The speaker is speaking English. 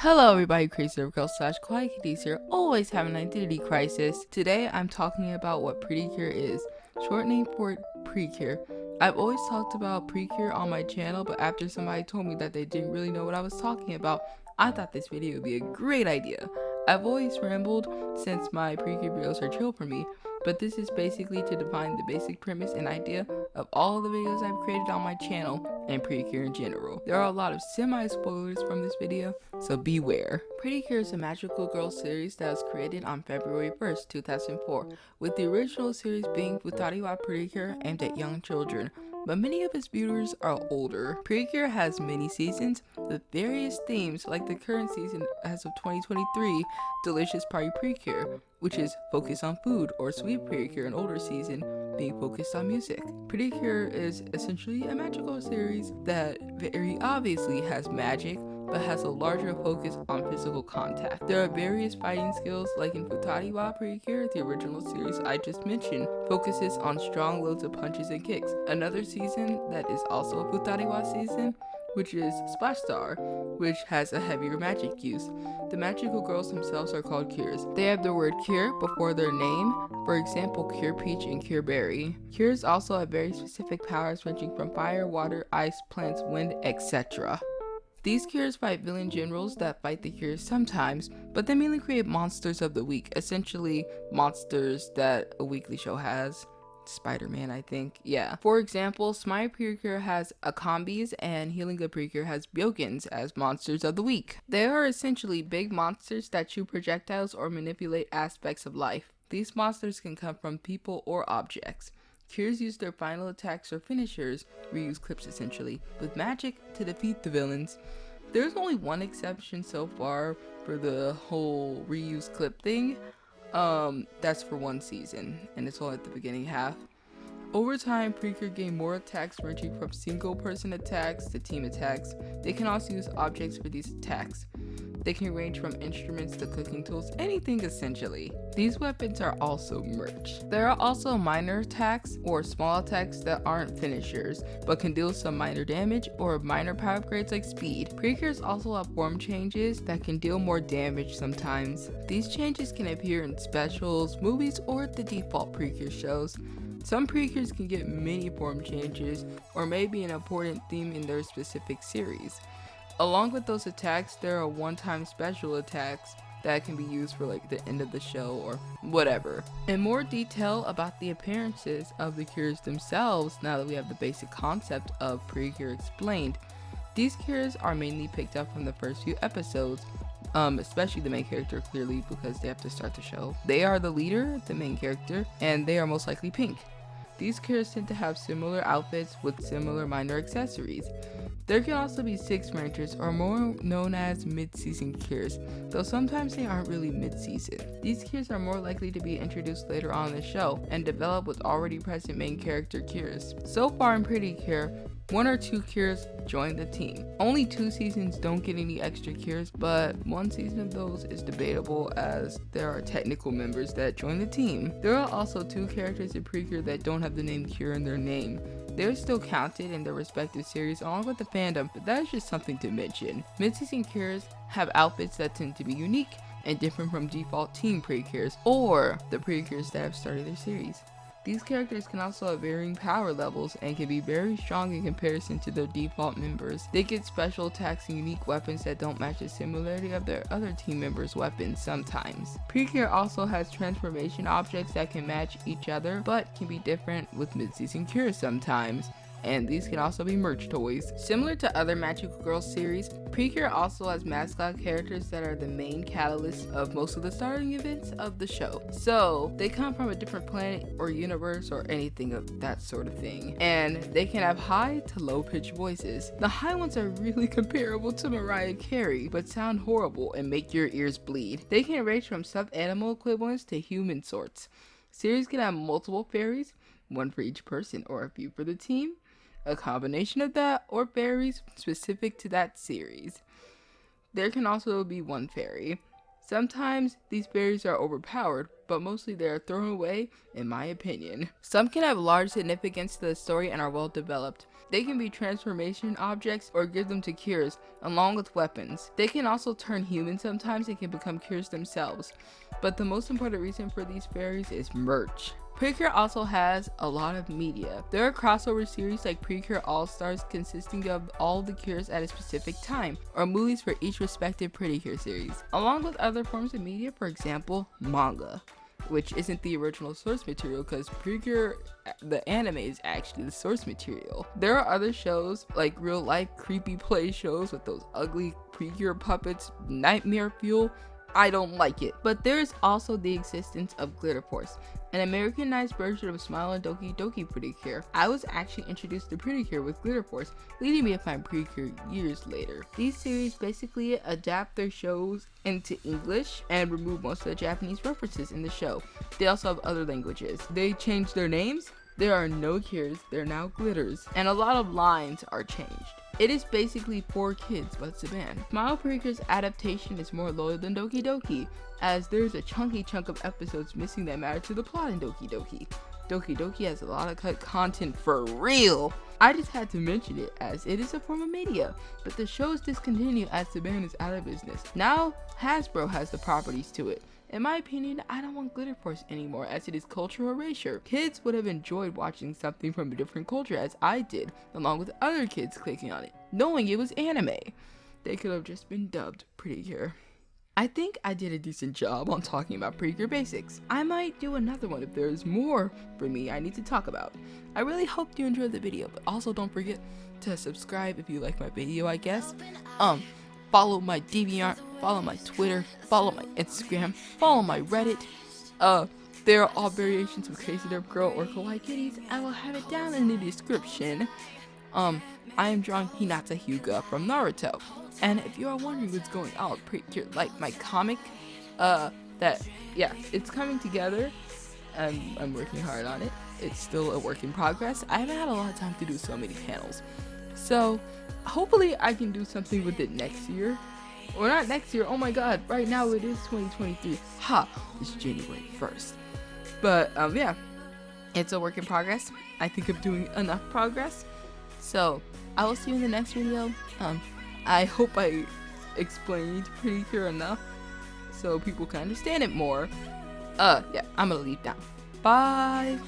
Hello everybody, Crazy Girl slash Quiet Kitties here, always have an identity crisis. Today I'm talking about what Precure is, short name for Precure. I've always talked about Precure on my channel, but after somebody told me that they didn't really know what I was talking about, I thought this video would be a great idea. I've always rambled since my Precure videos are chill for me, but this is basically to define the basic premise and idea of all the videos I've created on my channel and Precure in general. There are a lot of semi-spoilers from this video, so beware. Precure is a magical girl series that was created on February 1st, 2004, with the original series being Futari wa Precure aimed at young children, but many of its viewers are older. Precure has many seasons with various themes, like the current season as of 2023, Delicious Party Precure, which is focused on food, or Sweet Precure, an older season, being focused on music. Precure is essentially a magical series that very obviously has magic, but has a larger focus on physical contact. There are various fighting skills, like in Futari wa Precure, the original series I just mentioned, focuses on strong loads of punches and kicks. Another season that is also a Futari wa season, which is Splash Star, which has a heavier magic use. The magical girls themselves are called Cures. They have the word Cure before their name, for example, Cure Peach and Cure Berry. Cures also have very specific powers ranging from fire, water, ice, plants, wind, etc. These Cures fight villain generals that fight the Cures sometimes, but they mainly create monsters of the week, essentially monsters that a weekly show has. Spider-Man, I think. Yeah. For example, Smile Precure has Akambis and Healing Good Precure has Byokins as monsters of the week. They are essentially big monsters that shoot projectiles or manipulate aspects of life. These monsters can come from people or objects. Cures use their final attacks or finishers, reuse clips essentially, with magic to defeat the villains. There's only one exception so far for the whole reuse clip thing. That's for one season, and it's all at the beginning half. Over time, Precure gain more attacks ranging from single person attacks to team attacks. They can also use objects for these attacks. They can range from instruments to cooking tools, anything essentially. These weapons are also merch. There are also minor attacks or small attacks that aren't finishers, but can deal some minor damage or minor power upgrades like speed. Precures also have form changes that can deal more damage sometimes. These changes can appear in specials, movies, or the default Precure shows. Some Precures can get many form changes, or may be an important theme in their specific series. Along with those attacks, there are one-time special attacks that can be used for like the end of the show or whatever. In more detail about the appearances of the Cures themselves, now that we have the basic concept of Precure explained, these Cures are mainly picked up from the first few episodes, especially the main character clearly because they have to start the show. They are the leader, the main character, and they are most likely pink. These Cures tend to have similar outfits with similar minor accessories. There can also be 6 Rangers, or more known as mid-season Cures, though sometimes they aren't really mid-season. These Cures are more likely to be introduced later on in the show and develop with already present main character Cures. So far in Precure, 1 or 2 Cures join the team. Only 2 seasons don't get any extra Cures, but 1 season of those is debatable as there are technical members that join the team. There are also 2 characters in Precure that don't have the name Cure in their name. They're still counted in their respective series along with the fandom, but that is just something to mention. Mid-season Cures have outfits that tend to be unique and different from default team Precures or the Precures that have started their series. These characters can also have varying power levels and can be very strong in comparison to their default members. They get special attacks and unique weapons that don't match the similarity of their other team members' weapons sometimes. Precure also has transformation objects that can match each other but can be different with mid-season Cures sometimes. And these can also be merch toys. Similar to other Magical Girls series, Precure also has mascot characters that are the main catalyst of most of the starting events of the show. So they come from a different planet or universe or anything of that sort of thing. And they can have high to low pitched voices. The high ones are really comparable to Mariah Carey, but sound horrible and make your ears bleed. They can range from stuffed animal equivalents to human sorts. Series can have multiple fairies, 1 for each person or a few for the team, a combination of that, or fairies specific to that series. There can also be 1 fairy. Sometimes these fairies are overpowered, but mostly they are thrown away, in my opinion. Some can have large significance to the story and are well developed. They can be transformation objects or give them to cures, along with weapons. They can also turn human sometimes and can become cures themselves. But the most important reason for these fairies is merch. Precure also has a lot of media. There are crossover series like Precure All-Stars consisting of all the cures at a specific time, or movies for each respective Precure series, along with other forms of media, for example, manga, which isn't the original source material because Precure, the anime, is actually the source material. There are other shows like real life creepy play shows with those ugly Precure puppets, nightmare fuel. I don't like it. But there is also the existence of Glitter Force, an Americanized version of Smile and Doki Doki Precure. I was actually introduced to Precure with Glitter Force, leading me to find Precure years later. These series basically adapt their shows into English and remove most of the Japanese references in the show. They also have other languages. They change their names. There are no cures, they're now glitters, and a lot of lines are changed. It is basically for kids, but it's a band. Smile Precure's adaptation is more loyal than Doki Doki, as there's a chunky chunk of episodes missing that matter to the plot in Doki Doki. Doki Doki has a lot of cut content for real. I just had to mention it as it is a form of media, but the show is discontinued as the band is out of business. Now Hasbro has the properties to it. In my opinion, I don't want Glitter Force anymore as it is cultural erasure. Kids would have enjoyed watching something from a different culture as I did, along with other kids clicking on it, knowing it was anime. They could have just been dubbed Precure. I think I did a decent job on talking about Precure basics. I might do another one if there's more for me I need to talk about. I really hope you enjoyed the video, but also don't forget to subscribe if you like my video, I guess. Follow my DeviantArt, follow my Twitter, follow my Instagram, follow my Reddit. They're all variations of Crazy Derp Girl or Kawaii Kitties. I will have it down in the description. I am drawing Hinata Hyuga from Naruto. And if you are wondering what's going on with Precure, like my comic, it's coming together. And I'm working hard on it. It's still a work in progress. I haven't had a lot of time to do so many panels. So, hopefully I can do something with it next year. Or not next year, oh my god, right now it is 2023. It's January 1st. But, it's a work in progress. I think I'm doing enough progress. So, I will see you in the next video. I hope I explained Precure enough so people can understand it more. I'm gonna leave now. Bye!